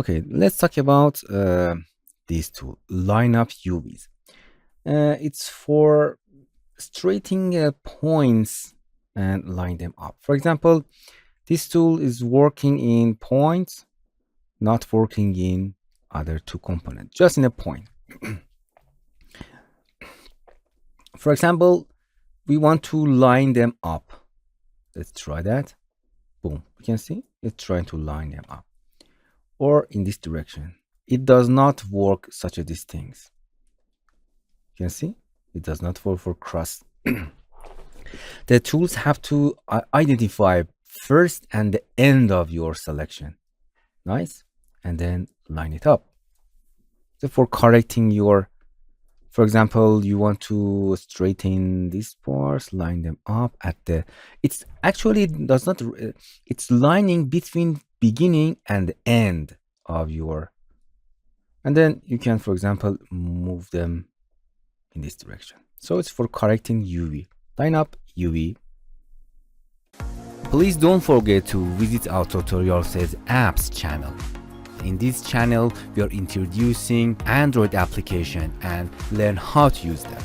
Okay, let's talk about this tool, line up UVs. It's for straightening points and line them up. For example, this tool is working in points, not working in other two components, just in a point. For example, we want to line them up. Let's try that. Boom, you can see it's trying to line them up. Or in this direction. It does not work such as these things. You can see it does not work for cross. The tools have to identify first and the end of your selection. Nice. And then line it up. So for correcting your, for example, you want to straighten these parts, line them up at the, it's actually does not, it's lining between beginning and the end of your, and then you can, for example, move them in this direction. So it's for correcting UV. Line up UV. Please don't forget to visit our TutorialCells apps channel. In this channel, we are introducing Android application and learn how to use them.